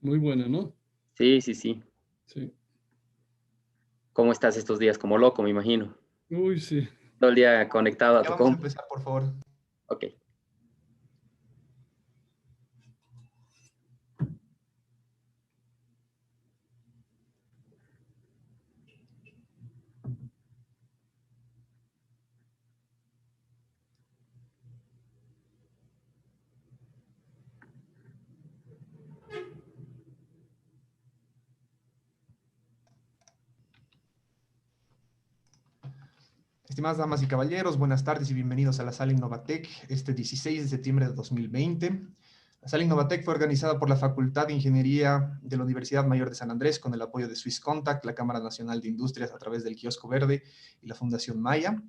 Muy buena, ¿no? Sí, sí, sí. Sí. ¿Cómo estás estos días? Como loco, me imagino. Uy, sí. Todo el día conectado a Ya tu vamos a compu. empezar, por favor. Ok. Estimadas damas y caballeros, buenas tardes y bienvenidos a la Sala Innovatec, este 16 de septiembre de 2020. La Sala Innovatec fue organizada por la Facultad de Ingeniería de la Universidad Mayor de San Andrés con el apoyo de Swiss Contact, la Cámara Nacional de Industrias a través del Kiosco Verde y la Fundación Maya.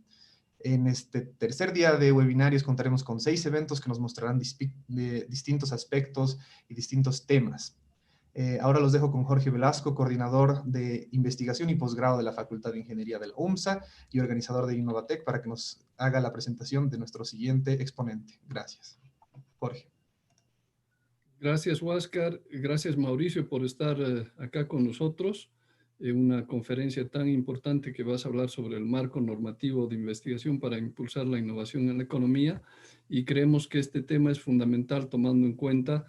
En este tercer día de webinarios contaremos con 6 eventos que nos mostrarán distintos aspectos y distintos temas. Ahora los dejo con Jorge Velasco, coordinador de investigación y posgrado de la Facultad de Ingeniería de la UMSA y organizador de Innovatec, para que nos haga la presentación de nuestro siguiente exponente. Gracias. Jorge. Gracias, Huáscar. Gracias, Mauricio, por estar acá con nosotros en una conferencia tan importante que vas a hablar sobre el marco normativo de investigación para impulsar la innovación en la economía. Y creemos que este tema es fundamental tomando en cuenta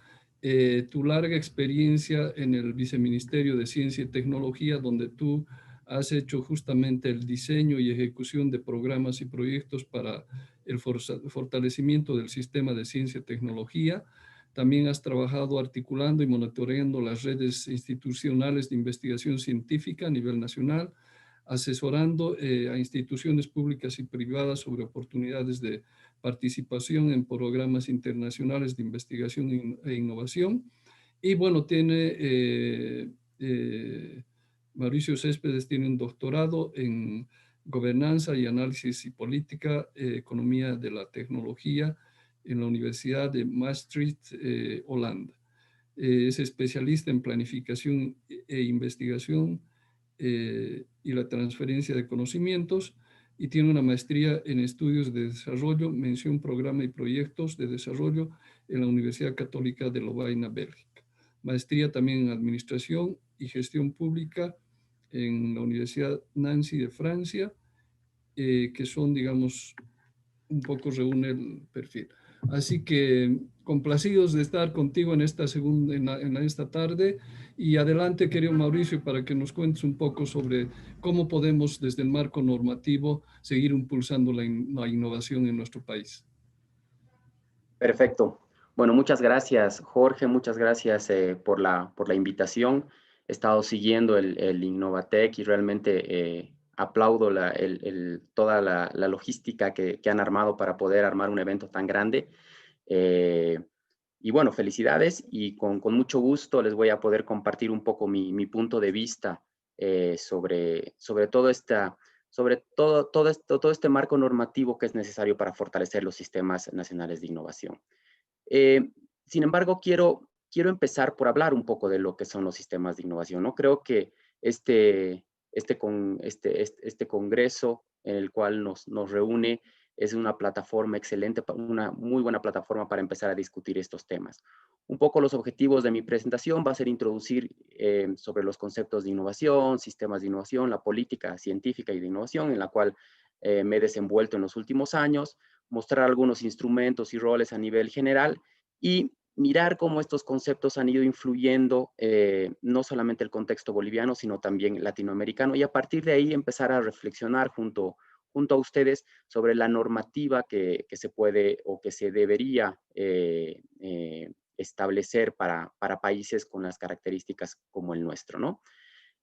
tu larga experiencia en el Viceministerio de Ciencia y Tecnología, donde tú has hecho justamente el diseño y ejecución de programas y proyectos para el fortalecimiento del sistema de ciencia y tecnología. También has trabajado articulando y monitoreando las redes institucionales de investigación científica a nivel nacional, asesorando a instituciones públicas y privadas sobre oportunidades de participación en programas internacionales de investigación e innovación. Y bueno, Mauricio Céspedes tiene un doctorado en gobernanza y análisis y política, economía de la tecnología en la Universidad de Maastricht, Holanda. Es especialista en planificación e investigación y la transferencia de conocimientos y tiene una maestría en estudios de desarrollo, mención programa y proyectos de desarrollo en la Universidad Católica de Lovaina, Bélgica. Maestría también en administración y gestión pública en la Universidad Nancy de Francia, que son, digamos, un poco reúne el perfil. Así que complacidos de estar contigo en esta esta tarde. Y adelante, querido Mauricio, para que nos cuentes un poco sobre cómo podemos, desde el marco normativo, seguir impulsando la innovación en nuestro país. Perfecto. Bueno, muchas gracias, Jorge. Muchas gracias por la invitación. He estado siguiendo el Innovatec y realmente aplaudo toda la logística que han armado para poder armar un evento tan grande. Eh, y bueno, felicidades y con mucho gusto les voy a poder compartir un poco mi punto de vista sobre todo este marco normativo que es necesario para fortalecer los sistemas nacionales de innovación. Eh, Sin embargo, quiero empezar por hablar un poco de lo que son los sistemas de innovación, ¿no? Creo que este congreso en el cual nos reúne es una plataforma excelente, una muy buena plataforma para empezar a discutir estos temas. Un poco los objetivos de mi presentación va a ser introducir sobre los conceptos de innovación, sistemas de innovación, la política científica y de innovación en la cual me he desenvuelto en los últimos años, mostrar algunos instrumentos y roles a nivel general y mirar cómo estos conceptos han ido influyendo no solamente el contexto boliviano, sino también latinoamericano, y a partir de ahí empezar a reflexionar junto a ustedes sobre la normativa que se puede o que se debería establecer para países con las características como el nuestro, ¿no?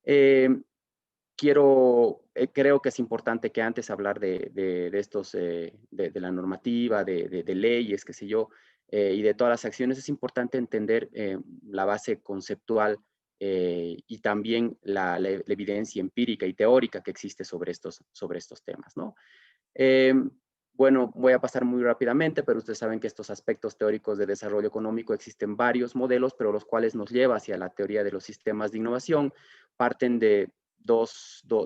Eh, creo que es importante que antes hablar de estos, de la normativa, de leyes, qué sé yo, y de todas las acciones, es importante entender la base conceptual y también la evidencia empírica y teórica que existe sobre estos temas, ¿no? Eh, bueno, voy a pasar muy rápidamente, pero ustedes saben que estos aspectos teóricos de desarrollo económico existen varios modelos, pero los cuales nos lleva hacia la teoría de los sistemas de innovación. Parten de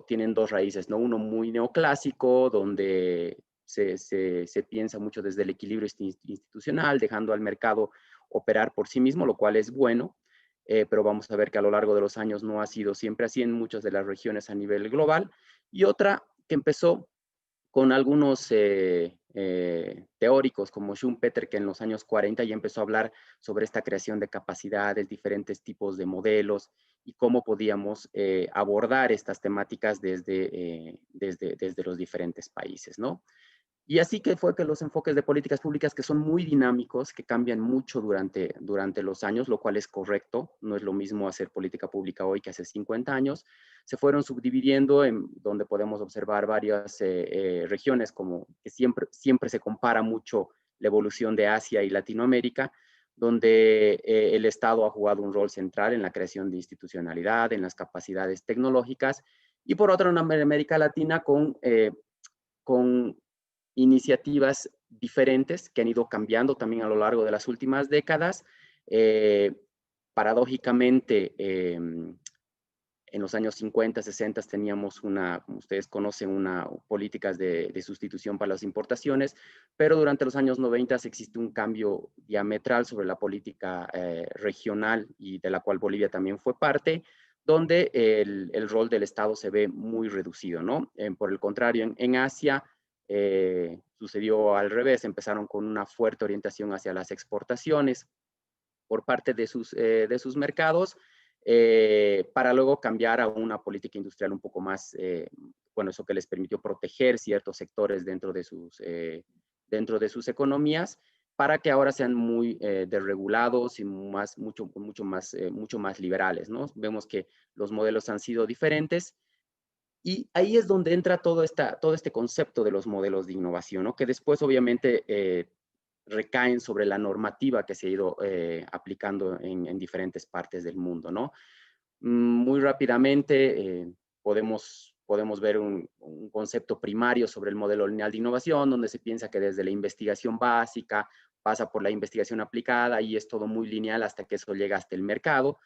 tienen dos raíces, ¿no? Uno muy neoclásico, donde se piensa mucho desde el equilibrio institucional, dejando al mercado operar por sí mismo, lo cual es bueno. pero vamos a ver que a lo largo de los años no ha sido siempre así en muchas de las regiones a nivel global. Y otra que empezó con algunos teóricos como Schumpeter, que en los años 40 ya empezó a hablar sobre esta creación de capacidades, diferentes tipos de modelos y cómo podíamos abordar estas temáticas desde los diferentes países, ¿no? Y así que fue que los enfoques de políticas públicas, que son muy dinámicos, que cambian mucho durante los años, lo cual es correcto, no es lo mismo hacer política pública hoy que hace 50 años, se fueron subdividiendo en donde podemos observar varias regiones, como que siempre se compara mucho la evolución de Asia y Latinoamérica, donde el Estado ha jugado un rol central en la creación de institucionalidad, en las capacidades tecnológicas, y por otra en América Latina con iniciativas diferentes que han ido cambiando también a lo largo de las últimas décadas. Paradójicamente, en los años 50, 60 teníamos como ustedes conocen, políticas de sustitución para las importaciones, pero durante los años 90 existe un cambio diametral sobre la política regional y de la cual Bolivia también fue parte, donde el rol del Estado se ve muy reducido, ¿no? Por el contrario, en Asia sucedió al revés, empezaron con una fuerte orientación hacia las exportaciones por parte de sus mercados, para luego cambiar a una política industrial un poco más, bueno, eso que les permitió proteger ciertos sectores dentro de sus economías, para que ahora sean muy desregulados y mucho más liberales, ¿no? Vemos que los modelos han sido diferentes. Y ahí es donde entra todo este concepto de los modelos de innovación, ¿no? Que después obviamente recaen sobre la normativa que se ha ido aplicando en diferentes partes del mundo, ¿no? Muy rápidamente podemos ver un concepto primario sobre el modelo lineal de innovación, donde se piensa que desde la investigación básica pasa por la investigación aplicada y es todo muy lineal hasta que eso llega hasta el mercado.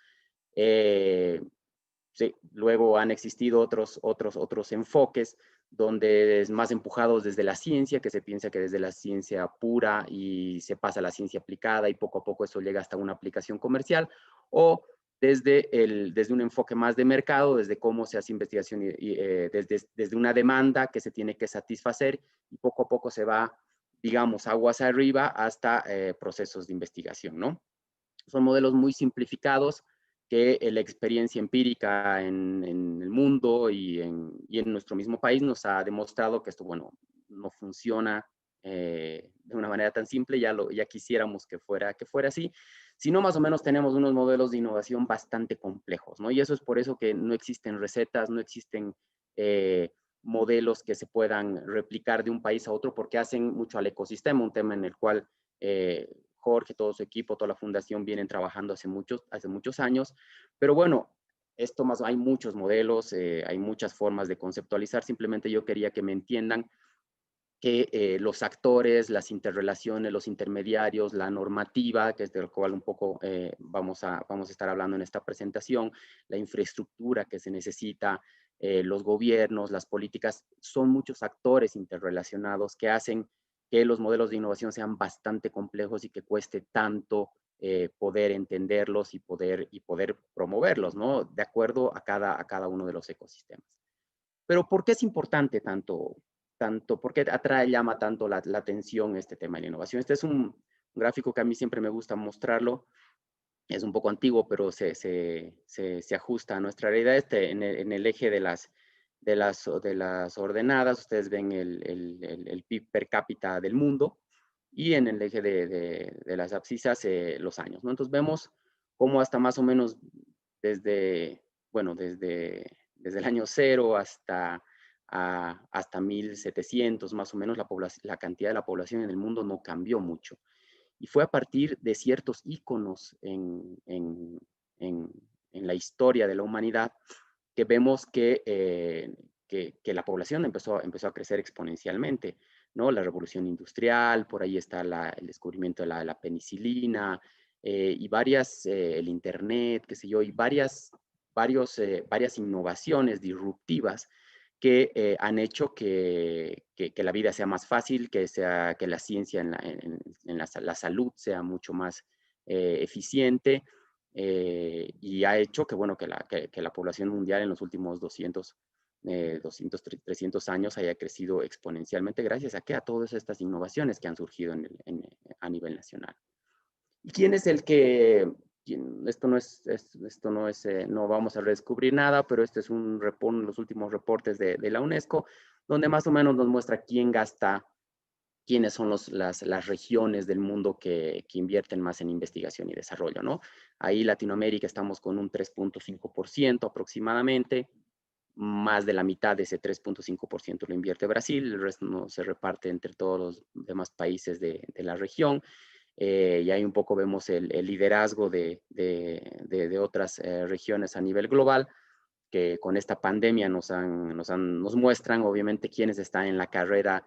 Sí, luego han existido otros enfoques donde es más empujados desde la ciencia, que se piensa que desde la ciencia pura y se pasa a la ciencia aplicada y poco a poco eso llega hasta una aplicación comercial, o desde un enfoque más de mercado, desde cómo se hace investigación desde una demanda que se tiene que satisfacer y poco a poco se va, digamos, aguas arriba hasta procesos de investigación, ¿no? Son modelos muy simplificados que la experiencia empírica en el mundo y en nuestro mismo país nos ha demostrado que esto, bueno, no funciona de una manera tan simple, ya quisiéramos que fuera así, sino más o menos tenemos unos modelos de innovación bastante complejos, ¿no? Y eso es por eso que no existen recetas, no existen modelos que se puedan replicar de un país a otro, porque hacen mucho al ecosistema, un tema en el cual Jorge, todo su equipo, toda la fundación vienen trabajando hace muchos años, pero bueno, hay muchos modelos, hay muchas formas de conceptualizar, simplemente yo quería que me entiendan que los actores, las interrelaciones, los intermediarios, la normativa, que es de lo cual un poco vamos a estar hablando en esta presentación, la infraestructura que se necesita, los gobiernos, las políticas, son muchos actores interrelacionados que hacen que los modelos de innovación sean bastante complejos y que cueste tanto poder entenderlos y poder promoverlos, ¿no? De acuerdo a cada uno de los ecosistemas. Pero ¿por qué es importante por qué llama tanto la atención este tema de la innovación? Este es un gráfico que a mí siempre me gusta mostrarlo. Es un poco antiguo, pero se ajusta a nuestra realidad. En el eje de las ordenadas, ustedes ven el PIB per cápita del mundo, y en el eje de las abscisas los años, ¿no? Entonces vemos cómo hasta más o menos desde el año 0 hasta 1700 más o menos, la cantidad de la población en el mundo no cambió mucho. Y fue a partir de ciertos íconos en la historia de la humanidad que vemos que la población empezó a crecer exponencialmente, ¿no? La revolución industrial, por ahí está el descubrimiento de la penicilina, y el internet, qué sé yo, y varias innovaciones disruptivas que han hecho que la vida sea más fácil, que la ciencia en la salud sea mucho más eficiente, y ha hecho que, bueno, que la población mundial en los últimos 200, 300 años haya crecido exponencialmente gracias a todas estas innovaciones que han surgido a nivel nacional. ¿Y quién es el que, no vamos a redescubrir nada, pero este es los últimos reportes de la UNESCO, donde más o menos nos muestra quiénes son las regiones del mundo que invierten más en investigación y desarrollo, ¿no? Ahí Latinoamérica estamos con un 3.5% aproximadamente, más de la mitad de ese 3.5% lo invierte Brasil, el resto no se reparte entre todos los demás países de la región. Y ahí un poco vemos el liderazgo de otras regiones a nivel global, que con esta pandemia nos muestran obviamente quiénes están en la carrera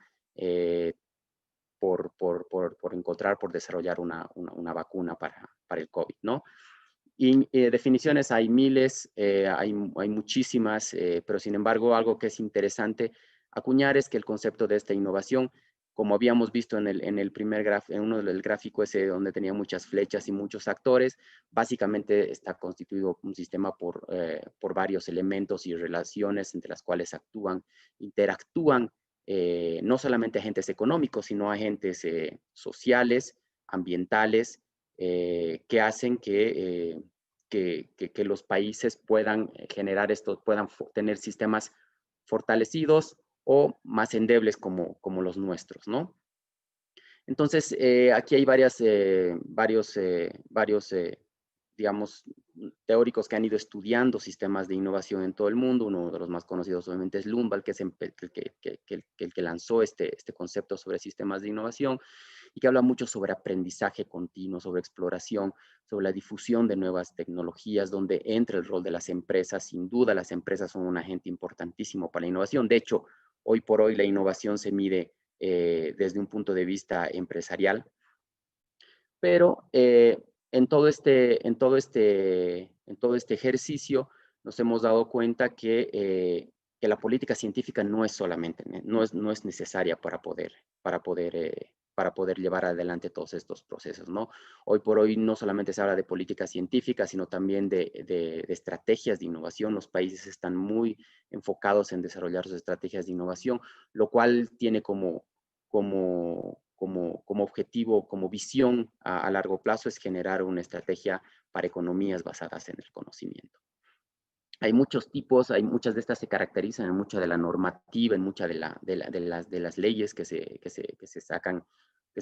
por encontrar, por desarrollar una vacuna para el COVID, ¿no? Y definiciones hay miles, hay muchísimas, pero sin embargo algo que es interesante acuñar es que el concepto de esta innovación, como habíamos visto en el primer gráfico, en uno del gráfico ese donde tenía muchas flechas y muchos actores, básicamente está constituido un sistema por varios elementos y relaciones entre las cuales interactúan no solamente agentes económicos, sino agentes sociales, ambientales, que hacen que los países puedan puedan tener sistemas fortalecidos o más endebles como los nuestros, ¿no? Entonces, aquí hay varios, digamos, teóricos que han ido estudiando sistemas de innovación en todo el mundo. Uno de los más conocidos obviamente es Lundvall, que es el que lanzó este concepto sobre sistemas de innovación, y que habla mucho sobre aprendizaje continuo, sobre exploración, sobre la difusión de nuevas tecnologías, donde entra el rol de las empresas. Sin duda, las empresas son un agente importantísimo para la innovación. De hecho, hoy por hoy la innovación se mide desde un punto de vista empresarial, pero en todo este ejercicio nos hemos dado cuenta que la política científica no es solamente, no es necesaria para poder llevar adelante todos estos procesos, ¿no? Hoy por hoy no solamente se habla de política científica, sino también de estrategias de innovación. Los países están muy enfocados en desarrollar sus estrategias de innovación, lo cual tiene como objetivo, como visión a largo plazo, es generar una estrategia para economías basadas en el conocimiento. Hay muchos tipos, muchas de estas se caracterizan en mucha de la normativa, en muchas de las leyes que se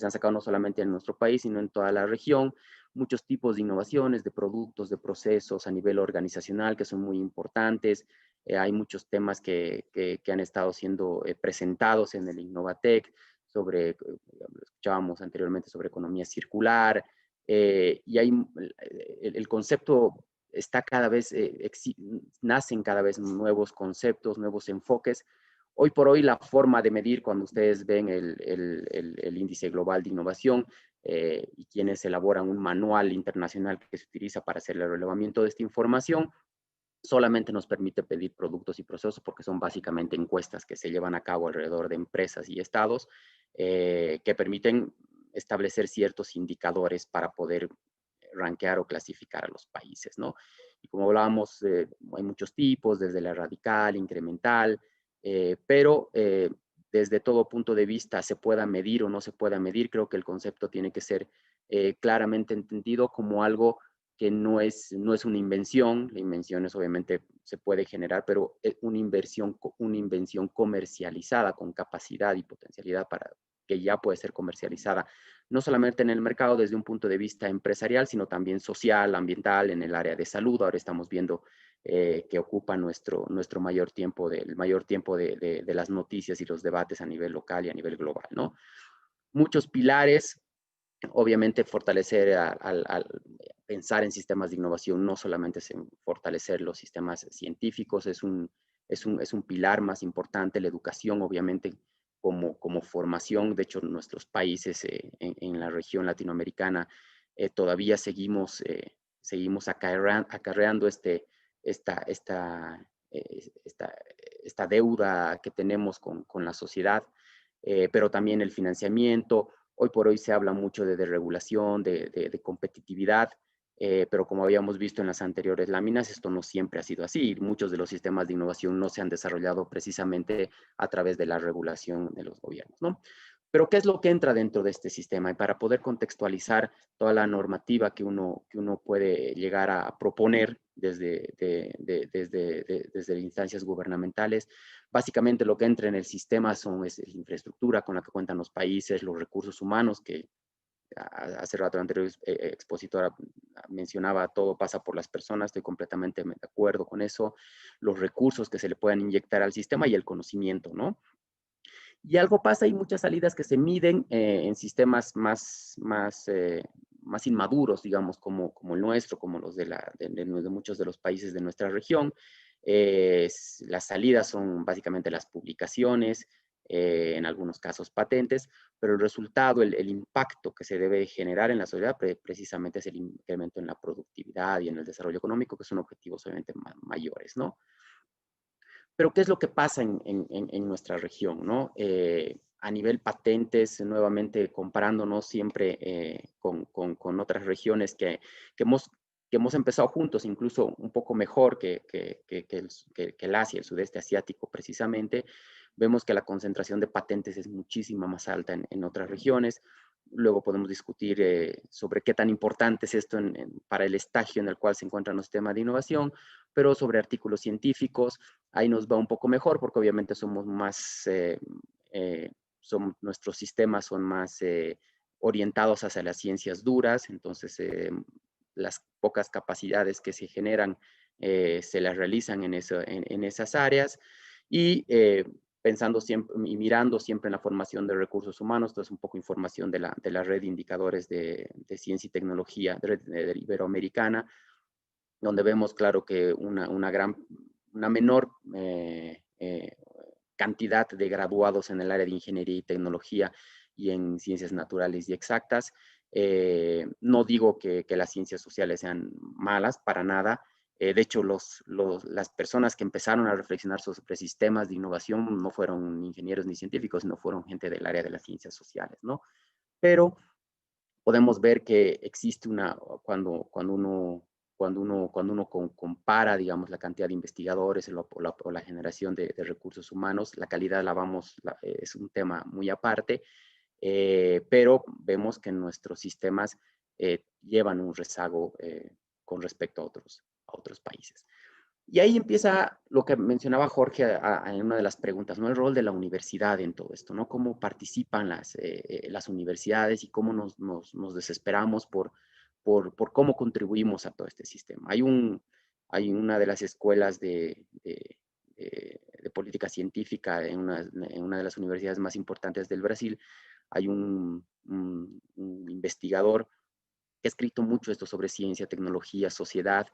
han sacado no solamente en nuestro país, sino en toda la región. Muchos tipos de innovaciones, de productos, de procesos a nivel organizacional que son muy importantes. Hay muchos temas que han estado siendo presentados en el Innovatec, escuchábamos anteriormente sobre economía circular, y hay el concepto está cada vez, nacen cada vez nuevos conceptos, nuevos enfoques. Hoy por hoy la forma de medir, cuando ustedes ven el índice global de innovación y quienes elaboran un manual internacional que se utiliza para hacer el relevamiento de esta información, solamente nos permite pedir productos y procesos porque son básicamente encuestas que se llevan a cabo alrededor de empresas y estados que permiten establecer ciertos indicadores para poder rankear o clasificar a los países, ¿no? Y como hablábamos, hay muchos tipos, desde la radical, incremental, pero desde todo punto de vista se pueda medir o no se pueda medir, creo que el concepto tiene que ser claramente entendido como algo que no es una invención. La invención es, obviamente se puede generar, pero es una invención comercializada con capacidad y potencialidad para que ya puede ser comercializada, no solamente en el mercado desde un punto de vista empresarial, sino también social, ambiental, en el área de salud. Ahora estamos viendo que ocupa nuestro mayor tiempo, de las noticias y los debates a nivel local y a nivel global, ¿no? Muchos pilares. Obviamente fortalecer al pensar en sistemas de innovación no solamente es en fortalecer los sistemas científicos, es un pilar más importante, la educación obviamente como formación. De hecho, nuestros países en la región latinoamericana todavía seguimos acarreando esta deuda que tenemos con la sociedad, pero también el financiamiento. Hoy por hoy se habla mucho de regulación, de competitividad, pero como habíamos visto en las anteriores láminas, esto no siempre ha sido así. Muchos de los sistemas de innovación no se han desarrollado precisamente a través de la regulación de los gobiernos, ¿no? Pero ¿qué es lo que entra dentro de este sistema? Y para poder contextualizar toda la normativa que uno puede llegar a proponer desde instancias gubernamentales, básicamente lo que entra en el sistema es la infraestructura con la que cuentan los países, los recursos humanos, que hace rato la anterior expositora mencionaba, todo pasa por las personas, estoy completamente de acuerdo con eso, los recursos que se le puedan inyectar al sistema y el conocimiento, ¿no? Y algo pasa, hay muchas salidas que se miden en sistemas más inmaduros, digamos, como el nuestro, como los de muchos de los países de nuestra región. Las salidas son básicamente las publicaciones, en algunos casos patentes, pero el resultado, el impacto que se debe generar en la sociedad precisamente es el incremento en la productividad y en el desarrollo económico, que son objetivos obviamente mayores, ¿no? Pero ¿qué es lo que pasa en nuestra región, ¿no? A nivel patentes, nuevamente comparándonos siempre con otras regiones que hemos empezado juntos, incluso un poco mejor que el Asia, el sudeste asiático precisamente, vemos que la concentración de patentes es muchísimo más alta en otras regiones. Luego podemos discutir sobre qué tan importante es esto para el estagio en el cual se encuentra nuestro sistema de innovación, pero sobre artículos científicos, ahí nos va un poco mejor porque obviamente somos más, nuestros sistemas son más orientados hacia las ciencias duras, entonces las pocas capacidades que se generan se las realizan en esas áreas y pensando siempre y mirando siempre en la formación de recursos humanos. Esto es un poco información de la red de indicadores de ciencia y tecnología de Iberoamericana, donde vemos claro que una menor cantidad de graduados en el área de ingeniería y tecnología y en ciencias naturales y exactas. No digo que las ciencias sociales sean malas, para nada. De hecho, las personas que empezaron a reflexionar sobre sistemas de innovación no fueron ingenieros ni científicos, sino fueron gente del área de las ciencias sociales, ¿no? Pero podemos ver que existe cuando uno compara, digamos, la cantidad de investigadores o la generación de recursos humanos, la calidad es un tema muy aparte, pero vemos que nuestros sistemas llevan un rezago con respecto a otros países. Y ahí empieza lo que mencionaba Jorge en una de las preguntas, ¿no? El rol de la universidad en todo esto, ¿no? Cómo participan las universidades y cómo nos desesperamos por cómo contribuimos a todo este sistema. Hay una de las escuelas de política científica en una de las universidades más importantes del Brasil. Hay un investigador que ha escrito mucho esto sobre ciencia, tecnología, sociedad,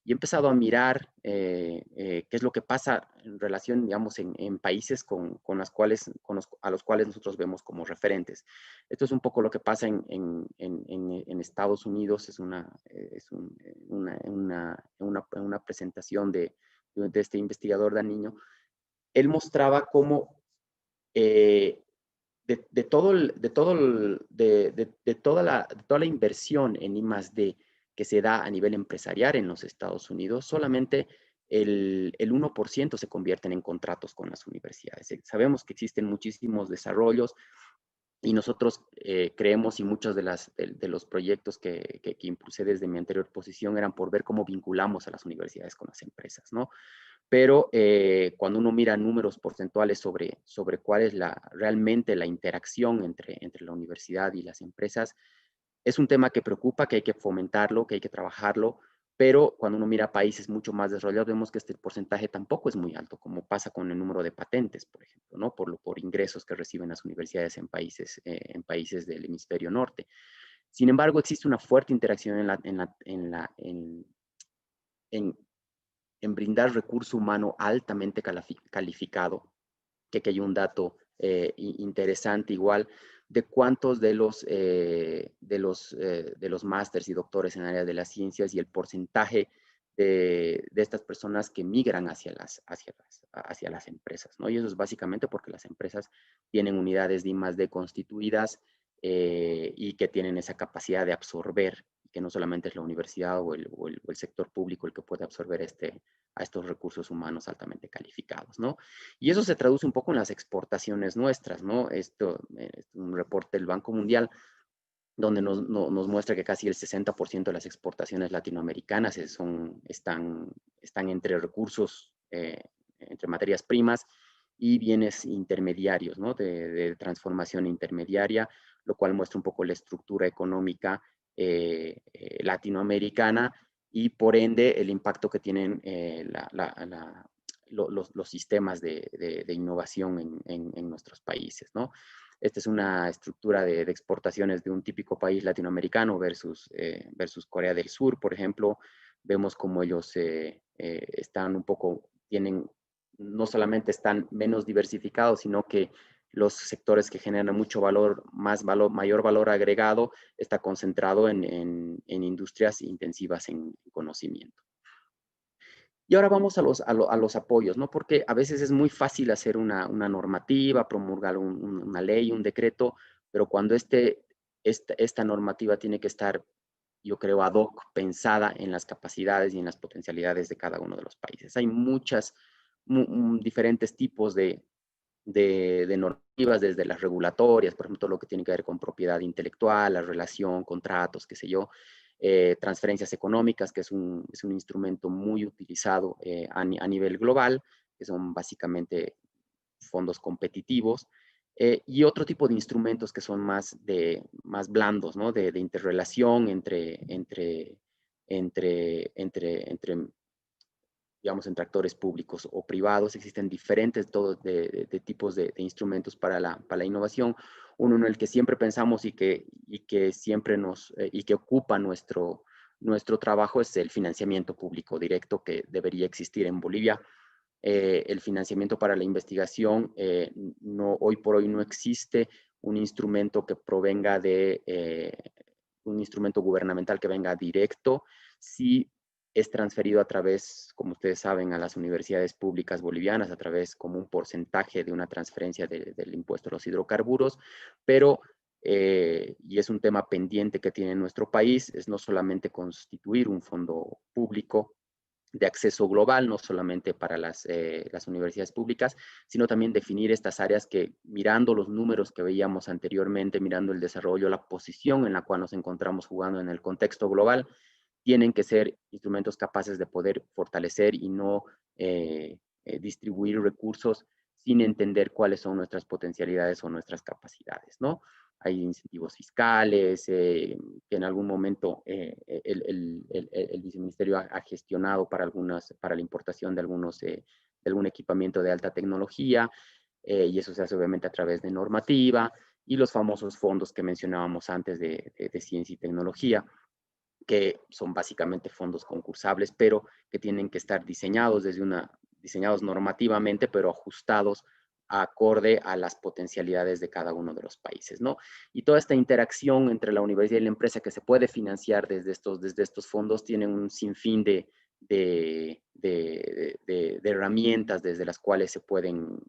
y he empezado a mirar qué es lo que pasa en relación, digamos, en países a los cuales nosotros vemos como referentes. Esto es un poco lo que pasa en Estados Unidos. Es una presentación de este investigador daniño. Él mostraba cómo de toda la inversión en I+D que se da a nivel empresarial en los Estados Unidos, solamente el 1% se convierten en contratos con las universidades. Sabemos que existen muchísimos desarrollos y nosotros creemos, y muchos de los proyectos que impulsé desde mi anterior posición eran por ver cómo vinculamos a las universidades con las empresas, ¿no? Pero cuando uno mira números porcentuales sobre cuál es realmente la interacción entre la universidad y las empresas, es un tema que preocupa, que hay que fomentarlo, que hay que trabajarlo, pero cuando uno mira países mucho más desarrollados, vemos que este porcentaje tampoco es muy alto, como pasa con el número de patentes, por ejemplo, ¿no? Por ingresos que reciben las universidades en países del hemisferio norte. Sin embargo, existe una fuerte interacción en brindar recurso humano altamente calificado, que aquí hay un dato interesante igual, de cuántos de los másters y doctores en área de las ciencias y el porcentaje de estas personas que migran hacia las empresas, ¿no? Y eso es básicamente porque las empresas tienen unidades de I+D constituidas y que tienen esa capacidad de absorber que no solamente es la universidad o el sector público el que puede absorber a estos recursos humanos altamente calificados, ¿no? Y eso se traduce un poco en las exportaciones nuestras, ¿no? Esto es un reporte del Banco Mundial donde nos muestra que casi el 60% de las exportaciones latinoamericanas están entre recursos, entre materias primas y bienes intermediarios, ¿no? De transformación intermediaria, lo cual muestra un poco la estructura económica latinoamericana y por ende el impacto que tienen los sistemas de innovación en nuestros países, ¿no? Esta es una estructura de exportaciones de un típico país latinoamericano versus Corea del Sur, por ejemplo. Vemos como ellos están un poco, no solamente están menos diversificados, sino que los sectores que generan mucho valor, mayor valor agregado, está concentrado en industrias intensivas en conocimiento. Y ahora vamos a los apoyos, ¿no? Porque a veces es muy fácil hacer una normativa, promulgar una ley, un decreto, pero cuando esta normativa tiene que estar, yo creo, ad hoc, pensada en las capacidades y en las potencialidades de cada uno de los países. Hay diferentes tipos de normativas, desde las regulatorias, por ejemplo, todo lo que tiene que ver con propiedad intelectual, la relación, contratos, qué sé yo, transferencias económicas, que es un instrumento muy utilizado a nivel global, que son básicamente fondos competitivos, y otro tipo de instrumentos que son más blandos, ¿no? De interrelación entre digamos, entre actores públicos o privados. Existen diferentes tipos de instrumentos para la innovación. Uno en el que siempre pensamos y que siempre y que ocupa nuestro trabajo es el financiamiento público directo que debería existir en Bolivia. El financiamiento para la investigación, hoy por hoy no existe un instrumento que provenga un instrumento gubernamental que venga directo. Sí es transferido a través, como ustedes saben, a las universidades públicas bolivianas, a través como un porcentaje de una transferencia del impuesto a los hidrocarburos, pero, y es un tema pendiente que tiene nuestro país, es no solamente constituir un fondo público de acceso global, no solamente para las universidades públicas, sino también definir estas áreas que, mirando los números que veíamos anteriormente, mirando el desarrollo, la posición en la cual nos encontramos jugando en el contexto global, tienen que ser instrumentos capaces de poder fortalecer y no distribuir recursos sin entender cuáles son nuestras potencialidades o nuestras capacidades, ¿no? Hay incentivos fiscales que en algún momento el viceministerio ha gestionado para la importación de algún equipamiento de alta tecnología, y eso se hace obviamente a través de normativa, y los famosos fondos que mencionábamos antes de ciencia y tecnología, que son básicamente fondos concursables, pero que tienen que estar diseñados diseñados normativamente, pero ajustados acorde a las potencialidades de cada uno de los países, ¿no? Y toda esta interacción entre la universidad y la empresa que se puede financiar desde estos fondos tiene un sinfín de herramientas desde las cuales se pueden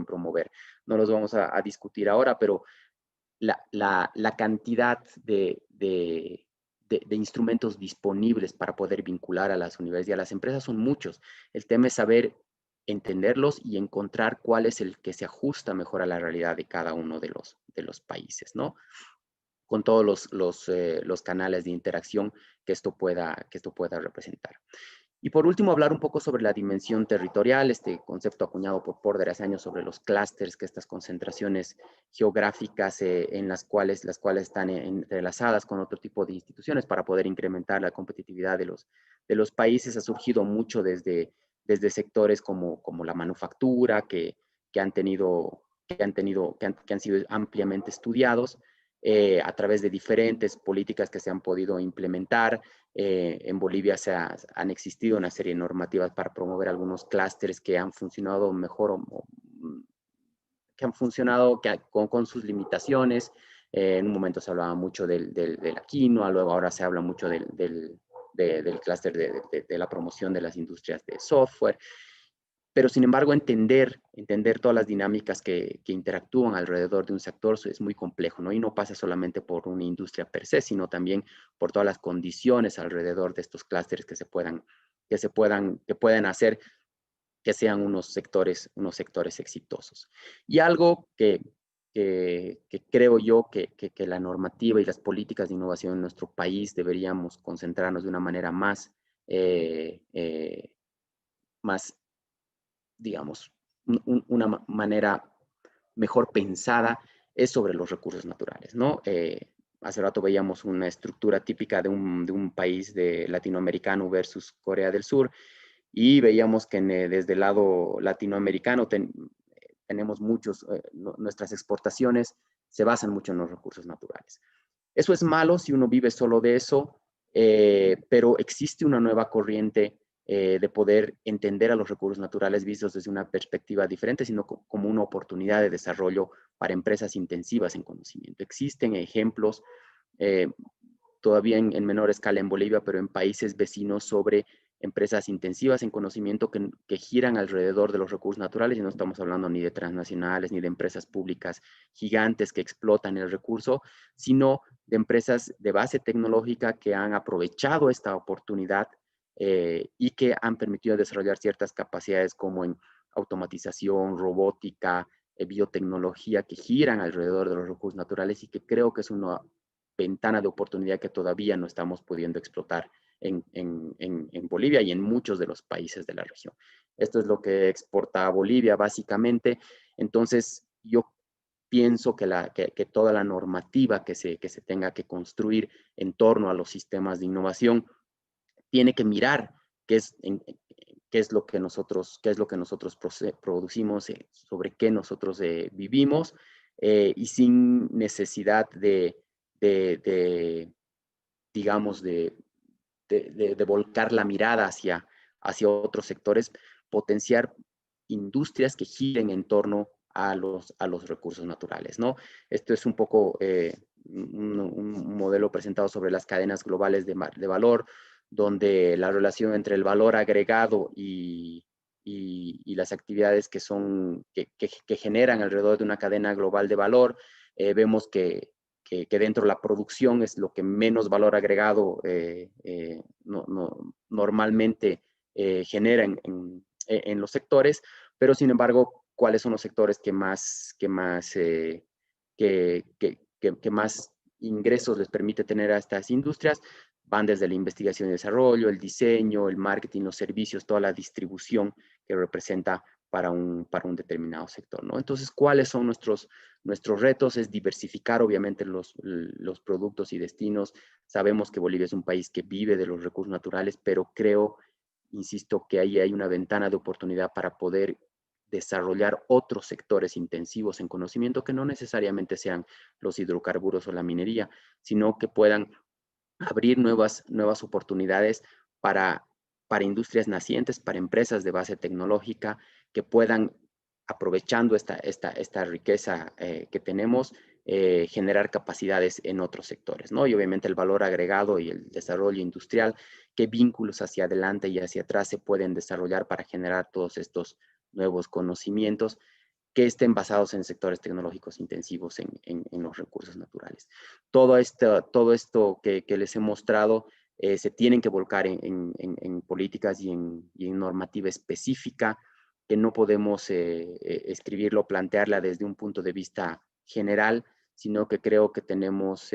promover. No los vamos a discutir ahora, pero la cantidad de instrumentos disponibles para poder vincular a las universidades y a las empresas son muchos. El tema es saber entenderlos y encontrar cuál es el que se ajusta mejor a la realidad de cada uno de los países, ¿no? Con todos los canales de interacción que esto pueda representar. Y por último, hablar un poco sobre la dimensión territorial, este concepto acuñado por Porter hace años sobre los clústeres, que estas concentraciones geográficas las cuales están entrelazadas con otro tipo de instituciones para poder incrementar la competitividad de los países, ha surgido mucho desde sectores como la manufactura, que han sido ampliamente estudiados a través de diferentes políticas que se han podido implementar. En Bolivia han existido una serie de normativas para promover algunos clústeres que han funcionado mejor que han funcionado con sus limitaciones. En un momento se hablaba mucho de la quinoa, luego ahora se habla mucho del clúster de la promoción de las industrias de software. pero sin embargo entender todas las dinámicas que interactúan alrededor de un sector es muy complejo, ¿no? Y no pasa solamente por una industria per se, sino también por todas las condiciones alrededor de estos clústeres que pueden hacer que sean unos sectores exitosos. Y algo que creo yo que la normativa y las políticas de innovación en nuestro país deberíamos concentrarnos de una manera más, digamos, una manera mejor pensada es sobre los recursos naturales, ¿no? Hace rato veíamos una estructura típica de un país latinoamericano versus Corea del Sur, y veíamos que desde el lado latinoamericano tenemos nuestras exportaciones se basan mucho en los recursos naturales. Eso es malo si uno vive solo de eso, pero existe una nueva corriente de poder entender a los recursos naturales vistos desde una perspectiva diferente, sino como una oportunidad de desarrollo para empresas intensivas en conocimiento. Existen ejemplos, todavía en menor escala en Bolivia, pero en países vecinos, sobre empresas intensivas en conocimiento que giran alrededor de los recursos naturales, y no estamos hablando ni de transnacionales ni de empresas públicas gigantes que explotan el recurso, sino de empresas de base tecnológica que han aprovechado esta oportunidad y que han permitido desarrollar ciertas capacidades como en automatización, robótica, biotecnología, que giran alrededor de los recursos naturales, y que creo que es una ventana de oportunidad que todavía no estamos pudiendo explotar en Bolivia y en muchos de los países de la región. Esto es lo que exporta Bolivia básicamente. Entonces, yo pienso que toda la normativa que se tenga que construir en torno a los sistemas de innovación tiene que mirar qué es lo que nosotros producimos, sobre qué nosotros vivimos, y sin necesidad digamos, de volcar la mirada hacia otros sectores, potenciar industrias que giren en torno a los recursos naturales, ¿no? Esto es un poco un modelo presentado sobre las cadenas globales de valor, donde la relación entre el valor agregado y las actividades que generan alrededor de una cadena global de valor, vemos que dentro de la producción es lo que menos valor agregado normalmente genera en los sectores, pero sin embargo, ¿cuáles son los sectores que más ingresos les permite tener a estas industrias? Van desde la investigación y desarrollo, el diseño, el marketing, los servicios, toda la distribución que representa para un determinado sector, ¿no? Entonces, ¿cuáles son nuestros retos? Es diversificar, obviamente, los productos y destinos. Sabemos que Bolivia es un país que vive de los recursos naturales, pero creo, insisto, que ahí hay una ventana de oportunidad para poder desarrollar otros sectores intensivos en conocimiento, que no necesariamente sean los hidrocarburos o la minería, sino que puedan abrir nuevas oportunidades para industrias nacientes, para empresas de base tecnológica, que puedan, aprovechando esta riqueza que tenemos, generar capacidades en otros sectores, ¿no? Y obviamente el valor agregado y el desarrollo industrial, qué vínculos hacia adelante y hacia atrás se pueden desarrollar para generar todos estos nuevos conocimientos que estén basados en sectores tecnológicos intensivos en los recursos naturales. Todo esto que les he mostrado se tienen que volcar en políticas y en normativa específica, que no podemos escribirlo, plantearla desde un punto de vista general, sino que creo que tenemos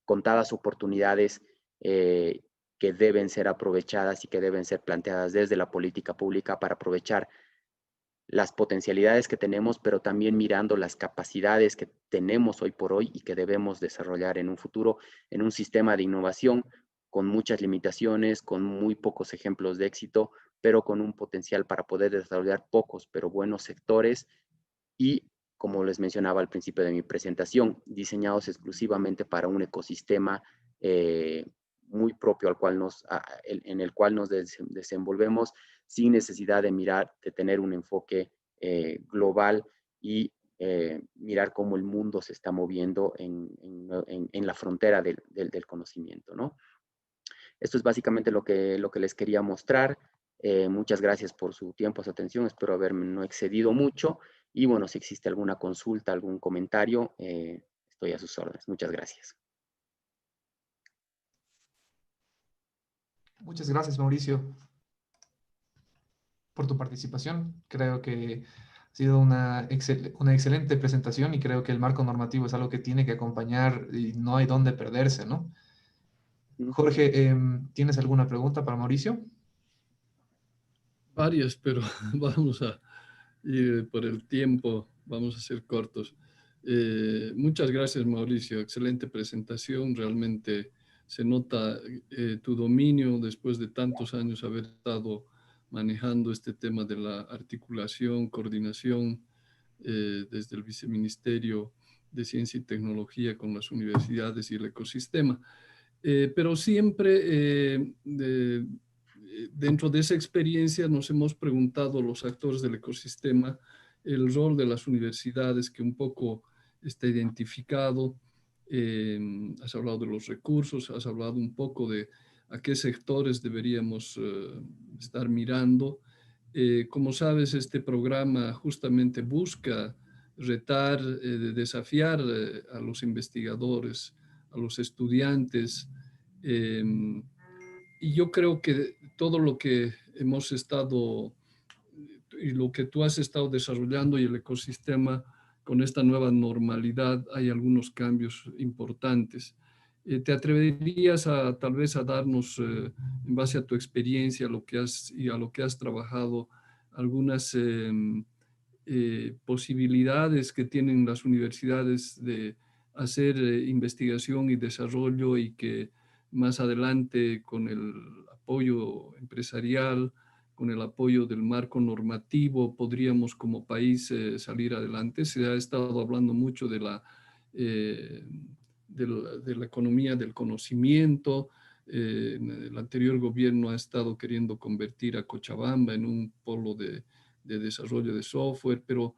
contadas oportunidades que deben ser aprovechadas y que deben ser planteadas desde la política pública para aprovechar las potencialidades que tenemos, pero también mirando las capacidades que tenemos hoy por hoy y que debemos desarrollar en un futuro, en un sistema de innovación con muchas limitaciones, con muy pocos ejemplos de éxito, pero con un potencial para poder desarrollar pocos, pero buenos sectores, y, como les mencionaba al principio de mi presentación, diseñados exclusivamente para un ecosistema muy propio en el cual nos desenvolvemos, sin necesidad de tener un enfoque global y mirar cómo el mundo se está moviendo en la frontera del conocimiento, ¿no? Esto es básicamente lo que les quería mostrar. Muchas gracias por su tiempo, su atención. Espero haberme no excedido mucho. Y bueno, si existe alguna consulta, algún comentario, estoy a sus órdenes. Muchas gracias. Muchas gracias, Mauricio, por tu participación. Creo que ha sido una excelente presentación y creo que el marco normativo es algo que tiene que acompañar y no hay dónde perderse, ¿no? Jorge, ¿tienes alguna pregunta para Mauricio? Varias, pero vamos a ir por el tiempo, vamos a ser cortos. Muchas gracias, Mauricio. Excelente presentación. Realmente se nota tu dominio después de tantos años haber estado manejando este tema de la articulación, coordinación desde el Viceministerio de Ciencia y Tecnología con las universidades y el ecosistema. Pero siempre dentro de esa experiencia nos hemos preguntado los actores del ecosistema el rol de las universidades que un poco está identificado. Has hablado de los recursos, has hablado un poco de a qué sectores deberíamos estar mirando. Como sabes, este programa justamente busca retar, desafiar a los investigadores, a los estudiantes. Y yo creo que todo lo que hemos estado y lo que tú has estado desarrollando y el ecosistema con esta nueva normalidad, hay algunos cambios importantes. ¿Te atreverías a tal vez a darnos, en base a tu experiencia lo que has, y a lo que has trabajado, algunas posibilidades que tienen las universidades de hacer investigación y desarrollo y que más adelante con el apoyo empresarial, con el apoyo del marco normativo, podríamos como país salir adelante? Se ha estado hablando mucho de la economía del conocimiento. El anterior gobierno ha estado queriendo convertir a Cochabamba en un polo de desarrollo de software, pero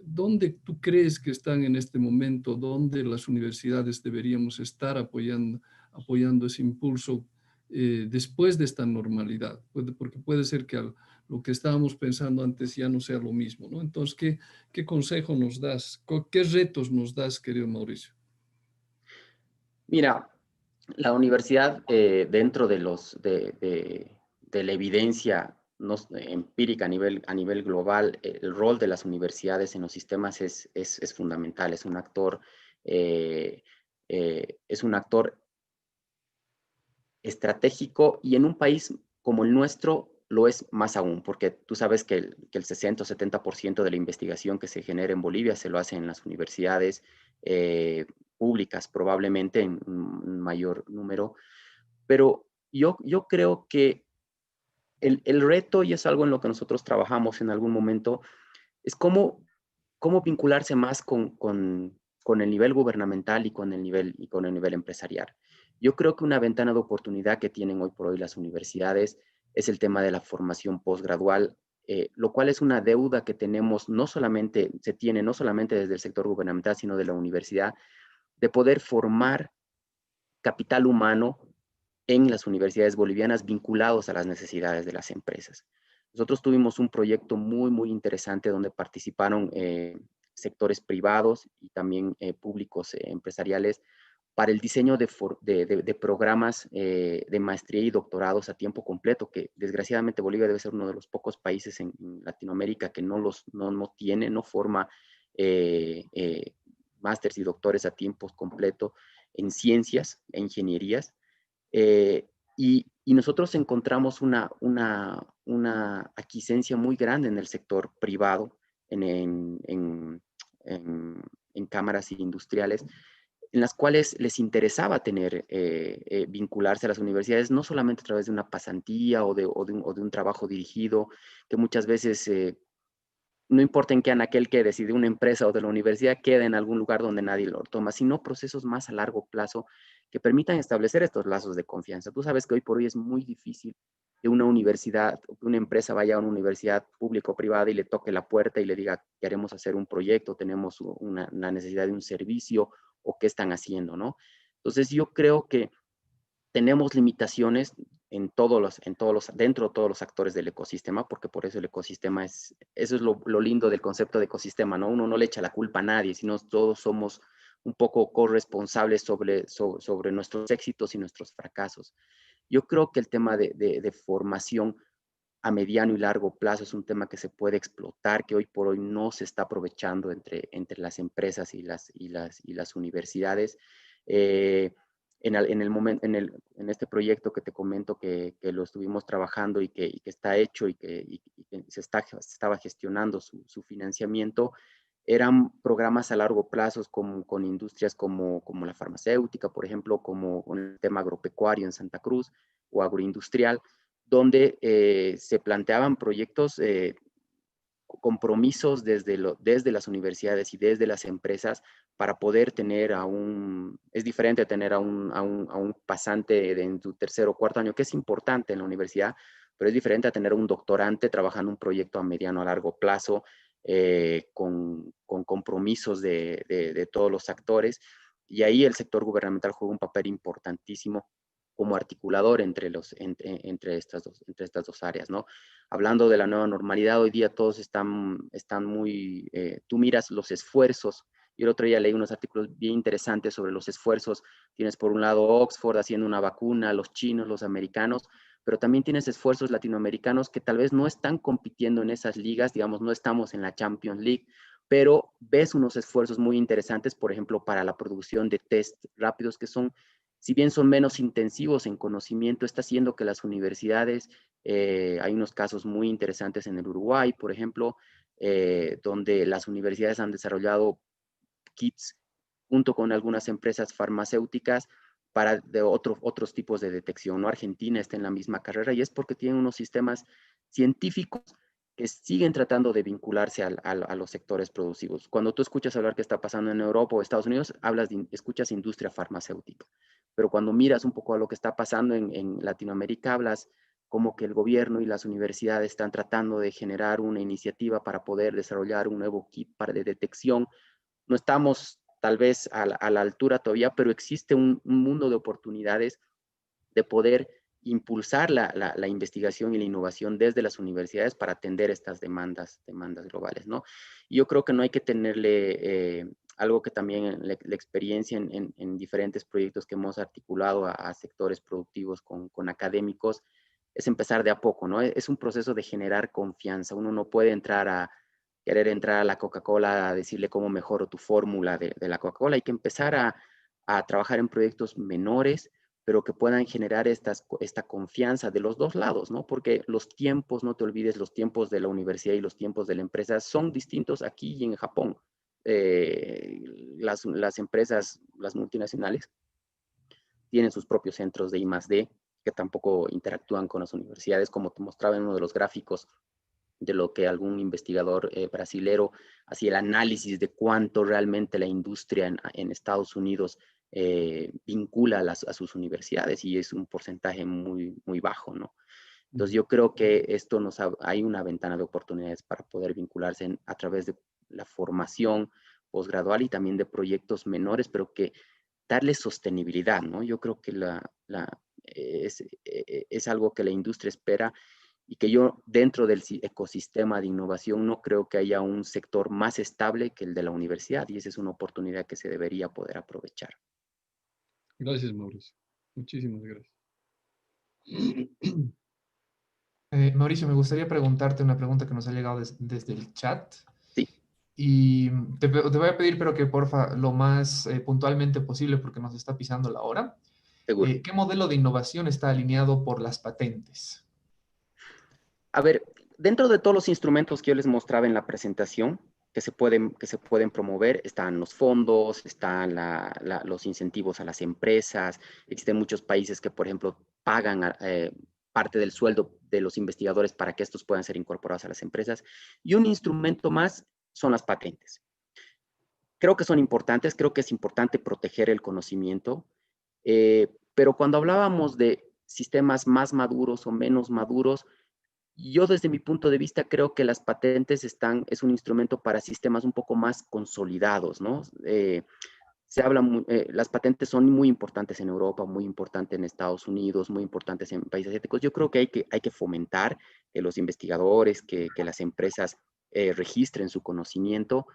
¿dónde tú crees que están en este momento? ¿Dónde las universidades deberíamos estar apoyando ese impulso después de esta normalidad? Porque puede ser que lo que estábamos pensando antes ya no sea lo mismo, ¿no? Entonces, ¿qué consejo nos das? ¿Qué retos nos das, querido Mauricio? Mira, la universidad, dentro de la evidencia empírica a nivel global, el rol de las universidades en los sistemas es fundamental. Es un actor estratégico, y en un país como el nuestro lo es más aún, porque tú sabes que el 60 o 70% de la investigación que se genera en Bolivia se lo hace en las universidades públicas, probablemente en un mayor número. Pero yo creo que el reto, y es algo en lo que nosotros trabajamos en algún momento, es cómo vincularse más con el nivel gubernamental y con el nivel empresarial. Yo creo que una ventana de oportunidad que tienen hoy por hoy las universidades es el tema de la formación postgradual, lo cual es una deuda que tenemos, se tiene no solamente desde el sector gubernamental, sino de la universidad, de poder formar capital humano en las universidades bolivianas vinculados a las necesidades de las empresas. Nosotros tuvimos un proyecto muy, muy interesante donde participaron sectores privados y también públicos empresariales para el diseño de programas de maestría y doctorados a tiempo completo, que desgraciadamente Bolivia debe ser uno de los pocos países en Latinoamérica que no forma másters y doctores a tiempo completo en ciencias e ingenierías. Y nosotros encontramos una aquiescencia muy grande en el sector privado, en cámaras industriales, en las cuales les interesaba vincularse a las universidades, no solamente a través de una pasantía o de un trabajo dirigido, que muchas veces, no importa en qué aquel que decide una empresa o de la universidad, queda en algún lugar donde nadie lo toma, sino procesos más a largo plazo que permitan establecer estos lazos de confianza. Tú sabes que hoy por hoy es muy difícil que una universidad o que una empresa vaya a una universidad pública o privada y le toque la puerta y le diga: queremos hacer un proyecto, tenemos una necesidad de un servicio, o qué están haciendo, ¿no? Entonces yo creo que tenemos limitaciones dentro de todos los actores del ecosistema, porque por eso el ecosistema eso es lo lindo del concepto de ecosistema, ¿no? Uno no le echa la culpa a nadie, sino todos somos un poco corresponsables sobre nuestros éxitos y nuestros fracasos. Yo creo que el tema de formación a mediano y largo plazo es un tema que se puede explotar, que hoy por hoy no se está aprovechando entre las empresas y las universidades. En este proyecto que te comento que lo estuvimos trabajando y que está hecho y que se estaba gestionando su financiamiento, eran programas a largo plazo con industrias como la farmacéutica, por ejemplo, como con el tema agropecuario en Santa Cruz o agroindustrial, donde se planteaban proyectos, compromisos desde las universidades y desde las empresas para poder tener es diferente a tener a un pasante en tu tercer o cuarto año, que es importante en la universidad, pero es diferente a tener un doctorante trabajando un proyecto a mediano a largo plazo, con compromisos de todos los actores, y ahí el sector gubernamental juega un papel importantísimo como articulador entre estas dos áreas, ¿no? Hablando de la nueva normalidad, hoy día todos están muy, tú miras los esfuerzos. Yo el otro día leí unos artículos bien interesantes sobre los esfuerzos. Tienes por un lado Oxford haciendo una vacuna, los chinos, los americanos, pero también tienes esfuerzos latinoamericanos que tal vez no están compitiendo en esas ligas, digamos, no estamos en la Champions League, pero ves unos esfuerzos muy interesantes, por ejemplo, para la producción de test rápidos que son, si bien son menos intensivos en conocimiento, está haciendo que las universidades, hay unos casos muy interesantes en el Uruguay, por ejemplo, donde las universidades han desarrollado kits junto con algunas empresas farmacéuticas para otros tipos de detección, ¿no? Argentina está en la misma carrera y es porque tienen unos sistemas científicos que siguen tratando de vincularse a los sectores productivos. Cuando tú escuchas hablar qué está pasando en Europa o Estados Unidos, escuchas industria farmacéutica. Pero cuando miras un poco a lo que está pasando en Latinoamérica, hablas como que el gobierno y las universidades están tratando de generar una iniciativa para poder desarrollar un nuevo kit de detección. No estamos tal vez a la altura todavía, pero existe un mundo de oportunidades de poder impulsar la investigación y la innovación desde las universidades para atender estas demandas globales, ¿no? Y yo creo que no hay que tenerle algo que también la experiencia en diferentes proyectos que hemos articulado a sectores productivos con académicos, es empezar de a poco, ¿no? Es un proceso de generar confianza. Uno no puede querer entrar a la Coca-Cola a decirle cómo mejoro tu fórmula de la Coca-Cola. Hay que empezar a trabajar en proyectos menores, pero que puedan generar esta confianza de los dos lados, ¿no? Porque los tiempos, no te olvides, los tiempos de la universidad y los tiempos de la empresa son distintos aquí y en Japón. Las empresas, las multinacionales, tienen sus propios centros de I+D, que tampoco interactúan con las universidades, como te mostraba en uno de los gráficos de lo que algún investigador brasilero hacía el análisis de cuánto realmente la industria en Estados Unidos vincula a sus universidades, y es un porcentaje muy, muy bajo, ¿no? Entonces yo creo que hay una ventana de oportunidades para poder vincularse a través de la formación posgradual y también de proyectos menores, pero que darle sostenibilidad, ¿no? Yo creo que es algo que la industria espera, y que yo dentro del ecosistema de innovación no creo que haya un sector más estable que el de la universidad, y esa es una oportunidad que se debería poder aprovechar. Gracias, Mauricio. Muchísimas gracias. Mauricio, me gustaría preguntarte una pregunta que nos ha llegado desde el chat. Sí. Y te voy a pedir, pero que porfa, lo más puntualmente posible, porque nos está pisando la hora. Seguro. ¿Qué modelo de innovación está alineado por las patentes? A ver, dentro de todos los instrumentos que yo les mostraba en la presentación, que se pueden promover, están los fondos, están los incentivos a las empresas. Existen muchos países que, por ejemplo, pagan parte del sueldo de los investigadores para que estos puedan ser incorporados a las empresas. Y un instrumento más son las patentes. Creo que son importantes, creo que es importante proteger el conocimiento, pero cuando hablábamos de sistemas más maduros o menos maduros, yo desde mi punto de vista creo que las patentes es un instrumento para sistemas un poco más consolidados, ¿no? Se habla, las patentes son muy importantes en Europa, muy importantes en Estados Unidos, muy importantes en países asiáticos. Yo creo que hay que fomentar que los investigadores, que las empresas registren su conocimiento,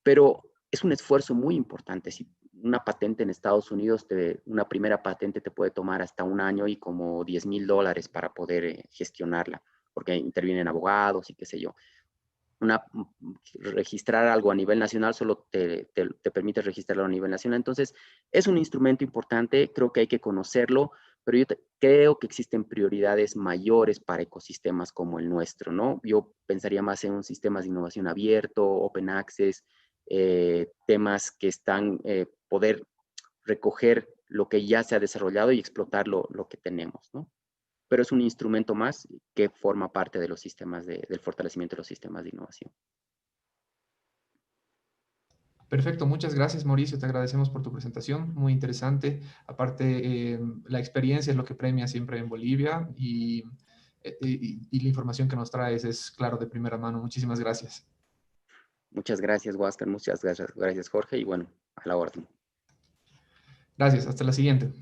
pero es un esfuerzo muy importante. Si una patente en Estados Unidos, una primera patente te puede tomar hasta un año y como $10,000 para poder gestionarla, porque intervienen abogados y qué sé yo. Registrar algo a nivel nacional solo te permite registrarlo a nivel nacional. Entonces, es un instrumento importante, creo que hay que conocerlo, pero yo creo que existen prioridades mayores para ecosistemas como el nuestro, ¿no? Yo pensaría más en un sistema de innovación abierto, open access, temas que están, poder recoger lo que ya se ha desarrollado y explotar lo que tenemos, ¿no? Pero es un instrumento más que forma parte de los sistemas del fortalecimiento de los sistemas de innovación. Perfecto, muchas gracias Mauricio, te agradecemos por tu presentación, muy interesante. Aparte, la experiencia es lo que premia siempre en Bolivia y la información que nos traes es, claro, de primera mano. Muchísimas gracias. Muchas gracias, Huáscar, muchas gracias, Jorge, y bueno, a la orden. Gracias, hasta la siguiente.